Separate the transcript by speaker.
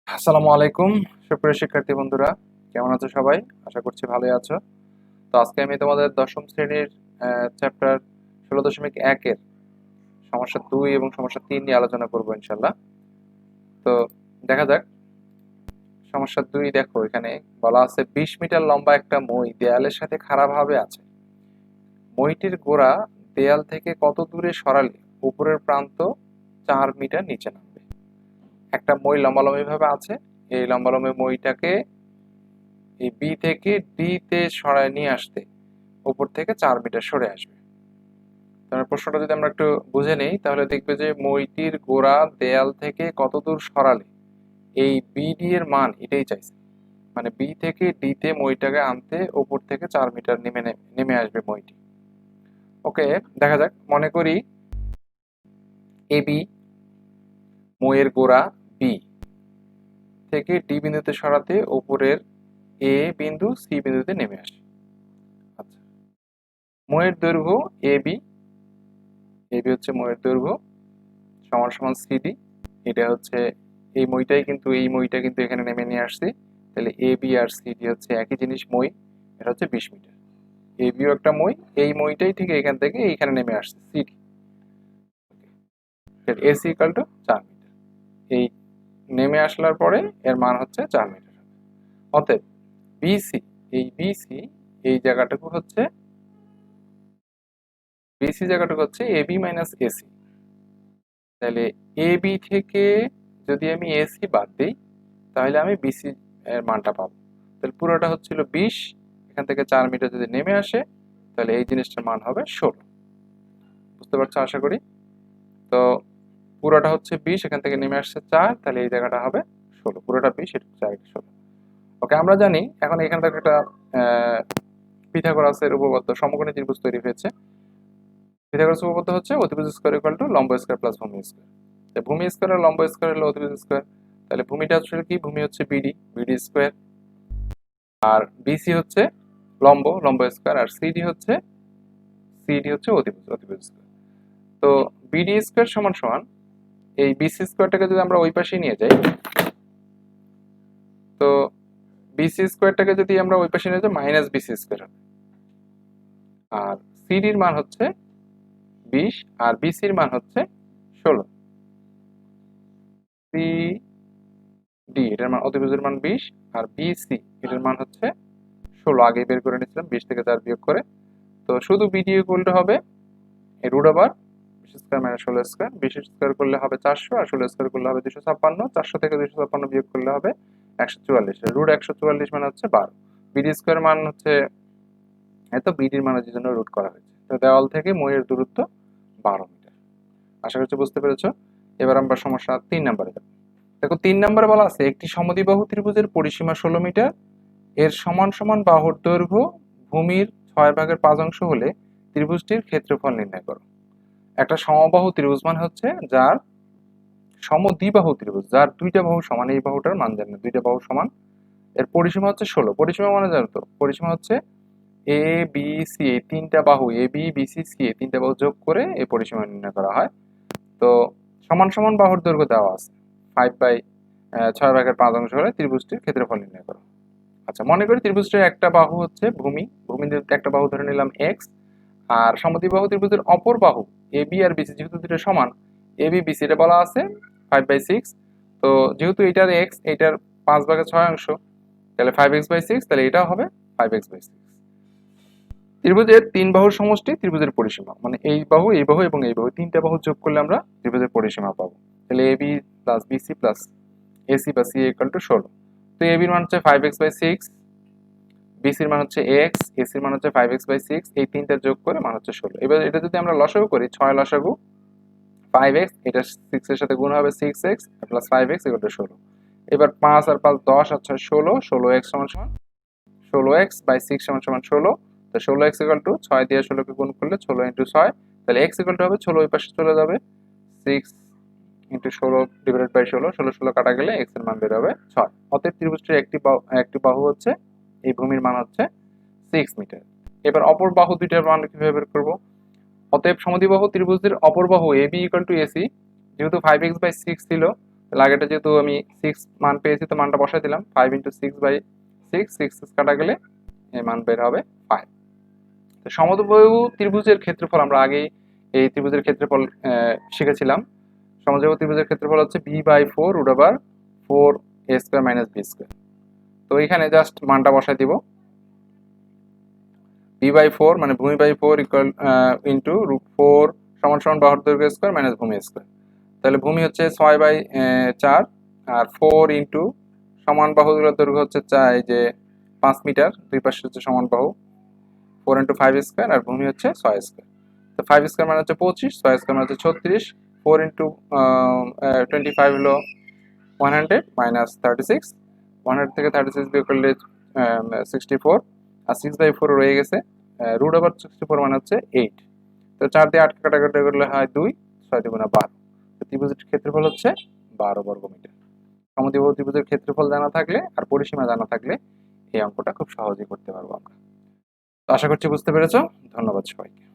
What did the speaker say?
Speaker 1: আসসালামু আলাইকুম সুপ্রিয় শিক্ষার্থী বন্ধুরা, কেমন আছো সবাই? আশা করছি ভালোই আছো। তো আজকে আমি তোমাদের দশম শ্রেণীর চ্যাপ্টার 16.1 এর সমস্যা 2 এবং সমস্যা 3 নিয়ে আলোচনা করব ইনশাল্লাহ। তো দেখা যাক। সমস্যা 2 দেখো, এখানে বলা আছে 20 মিটার লম্বা একটা মই দেয়ালের সাথে খাড়াভাবে আছে। মইটির গোড়া দেয়াল থেকে কত দূরে সরালে উপরের প্রান্ত 4 মিটার নিচে নামবে। একটা মই লম্বালম্বি ভাবে আছে। এই লম্বালম্বি মইটাকে এই বি থেকে ডি তে সরায় নিয়ে আসতে উপর থেকে 4 মিটার সরে আসবে। তাহলে প্রশ্নটা যদি আমরা একটু বুঝে নেই, তাহলে দেখবে যে মইটির গোড়া দেয়াল থেকে কত দূর সরালে এই বিডি এর মান এটাই চাইছে। মানে বি থেকে ডি তে মইটাকে আনতে উপর থেকে 4 মিটার নেমে আসবে মইটি। ওকে, দেখা যাক। মনে করি এ বি মইয়ের গোড়া বি থেকে ডি বিন্দুতে সরাতে উপরের এ বিন্দু সি বিন্দুতে নেমে আসে। আচ্ছা, মইয়ের দৈর্ঘ্য এ বি হচ্ছে মইয়ের দৈর্ঘ্য সমান সমান সিডি। এটা হচ্ছে এই মইটা কিন্তু এখানে নেমে নিয়ে আসছি। তাহলে এ বি আর সিডি হচ্ছে একই জিনিস, মই। এটা হচ্ছে 20 মিটার। এ বিও একটা মই, এই মইটাই ঠিক এখান থেকে এইখানে নেমে আসছে CD. AC equal to 4 metre. এই নেমে আসলার পরে এর মান হচ্ছে 4 মিটার। অতএব বিসি, এই বিসি এই জায়গাটুকু হচ্ছে এ বি মাইনাস এসি। তাহলে এ বি থেকে যদি আমি এসি বাদ দিই, তাহলে আমি বিসি এর মানটা পাবো। তাহলে পুরোটা হচ্ছিল 20, এখান থেকে 4 মিটার যদি নেমে আসে, তাহলে এই জিনিসটার মান হবে 16। বুঝতে পারছো আশা করি? তো পুরোটা হচ্ছে 20, এখান থেকে নেমে আসছে 4, তাহলে এই জায়গাটা হবে 16। পুরোটা 20, এটা 4, এটা 16। ওকে, আমরা জানি এখন এখান থেকে একটা পিথাগোরাসের উপপাদ্য, সমকোণী ত্রিভুজ তৈরি হয়েছে। পিথাগোরাস উপপাদ্য হচ্ছে অতিভুজ স্কয়ার ইকুয়াল টু লম্ব স্কয়ার প্লাস ভূমি স্কয়ার। ভূমি স্কয়ার আর লম্ব স্কয়ার হলো অতিভুজ স্কয়ার। তাহলে ভূমিটা হচ্ছে কি? ভূমি হচ্ছে বিডি, বিডি স্কয়ার। আর বিসি হচ্ছে লম্ব, লম্ব স্কয়ার। আর সিডি হচ্ছে অতিভুজ, অতিভুজ স্কয়ার। তো বিডি স্কয়ার সমান সমান এই বিসি স্কয়ারটাকে যদি আমরা ওই পাশে নিয়ে যাই, তো বিসি স্কয়ারটাকে যদি আমরা ওই পাশে নিয়ে যাই মাইনাস বিসি স্কয়ার হবে। আর সিডির মান হচ্ছে 20 আর বিসির মান হচ্ছে 16। সি ডি এটার মান, অতিভুজের মান 20, আর বিসি এটার মান হচ্ছে 16। আগে বের করে নিয়েছিলাম 20 থেকে 4 বিয়োগ করে। তো শুধু বিডি ইকুয়াল হবে এই root over 20 square minus 16 square. 20 square করলে হবে 400, আর 16 স্কয়ার করলে হবে 256। 400 থেকে 256 বিয়োগ করলে হবে 144। রুট 144 মানে হচ্ছে 12। বিডি স্কয়ার মান হচ্ছে এত, বিডির মান হচ্ছে জন্য রুট করা হয়েছে। তো দেওয়াল থেকে মইয়ের দূরত্ব 12 মিটার। আশা করছি বুঝতে পেরেছো। এবার আমরা সমস্যা 3 নম্বরে যাব। দেখো 3 নম্বরে বলা আছে একটি সমদ্বিবাহু ত্রিভুজের পরিসীমা 16 মিটার, এর সমান সমান বাহুর দৈর্ঘ্য ভূমির 6/5 হলে ত্রিভুজটির ক্ষেত্রফল নির্ণয় করো। একটা সমবাহু ত্রিভুজ মানে হচ্ছে যার সমদ্বিবাহু ত্রিভুজ, যার দুইটা বাহু সমান, এই বাহুটার মান জানেন, দুইটা বাহু সমান। এর পরিসীমা হচ্ছে 16। পরিসীমা মানে জানো তো, পরিসীমা হচ্ছে এ বি সি, এই তিনটা বাহু A B B C C, এই তিনটা বাহু যোগ করে এই পরিসীমা নির্ণয় করা হয়। তো সমান সমান বাহুর দৈর্ঘ্য দেওয়া আছে 5/6 হলে ত্রিভুজটির ক্ষেত্রফল নির্ণয় করো। আচ্ছা, মনে করি ত্রিভুজটির একটা বাহু হচ্ছে ভূমি, ভূমির একটা বাহু ধরে নিলাম এক্স। আর সমদ্বিবাহু ত্রিভুজের অপর বাহু এ বি আর বিসি যেহেতু দুটো সমান, এ বি বিসি এটা বলা আছে 5/6। তো যেহেতু এটার এক্স, এটার 5/6, তাহলে 5x/6, তাহলে এটাও হবে 5x/6। ত্রিভুজের তিন বাহুর সমষ্টি ত্রিভুজের পরিসীমা, মানে এই বাহু এই বাহু এবং এই বাহু তিনটা বাহু যোগ করলে আমরা ত্রিভুজের পরিসীমা পাবো। তাহলে A B plus BC plus AC বা সি ইকুয়াল টু 16। তো এ বির মান হচ্ছে 5x/6, বিসির মান হচ্ছে এক্স, এসির মান হচ্ছে 5x/6, এই তিনটা যোগ করে মান হচ্ছে 16। এবার এটা যদি আমরা লসাগু করি, 6 লসাগু 5x, এটা 6 এর সাথে গুণ হবে 6x plus 5x equal to 16। এবার 5 আর 5 10 আর 6 16, 16x সমান সমান 16x/6 সমান সমান 16। তো 16x ইকুয়াল টু 6 দিয়ে 16 কে গুণ করলে 16 ইনটু 6, তাহলে x ইকুয়াল টু হবে 16 ওই পাশে চলে যাবে, 6 ইনটু 16 ডিভাইডেড বাই 16, 16 16 কাটা গেলে x এর মান বের হবে 6। অতএব ত্রিভুজটির একটি বাহু হচ্ছে, এই ভূমির মান হচ্ছে 6 মিটার। এবার অপর বাহু দুইটার মান কিভাবে বের করব? অতএব সমদ্বিবাহু ত্রিভুজের অপর বাহু A B equal to AC, যেহেতু 5x/6 ছিল, তাহলে আগেটা যেহেতু আমি 6 মান পেয়েছি, তো মানটা বসাই দিলাম। 5 ইন্টু 6/6, 6 কাটা গেলে এই মান বের হবে 5। তো সমদ্বিবাহু ত্রিভুজের ক্ষেত্রফল আমরা আগেই এই ত্রিভুজের ক্ষেত্রফল শিখেছিলাম। সমদ্বিবাহু ত্রিভুজের ক্ষেত্রফল হচ্ছে b/4 √4a² - b²। তো এখানে জাস্ট মানটা বসাই দিব। b/4 মানে ভূমি বাই 4 ইকুয়াল ইন্টু √4 সমান সমান বাহুর দৈর্ঘ্য স্কয়ার মাইনাস ভূমি স্কয়ার। তাহলে ভূমি হচ্ছে 6/4 আর 4 ইন্টু সমান বাহুগুলোর দৈর্ঘ্য হচ্ছে এই যে 5 মিটার, দুই পাশে হচ্ছে সমান বাহু। 4 ইন্টু 5 স্কয়ার আর ভূমি হচ্ছে 6 স্কয়ার। তো 5 স্কয়ার মানে হচ্ছে 25, 6 স্কয়ার মানে হচ্ছে 36, 4 ইন্টু 25 হলো 100 মাইনাস 36, 100 থেকে 36 বিয়োগ করলে 64, আর 6/4 রয়ে গেছে। √64 মানে হচ্ছে 8। তো 4 দিয়ে 8 কাটাকাটি করলে হয় 2, 6 2 12। তো ত্রিভুজের ক্ষেত্রফল হচ্ছে 12 বর্গমিটার। সমদ্বিবাহু ত্রিভুজের ক্ষেত্রফল জানা থাকলে আর পরিসীমা জানা থাকলে এই অঙ্কটা খুব সহজেই করতে পারবো আমরা। তো আশা করছি বুঝতে পেরেছো। ধন্যবাদ সবাইকে।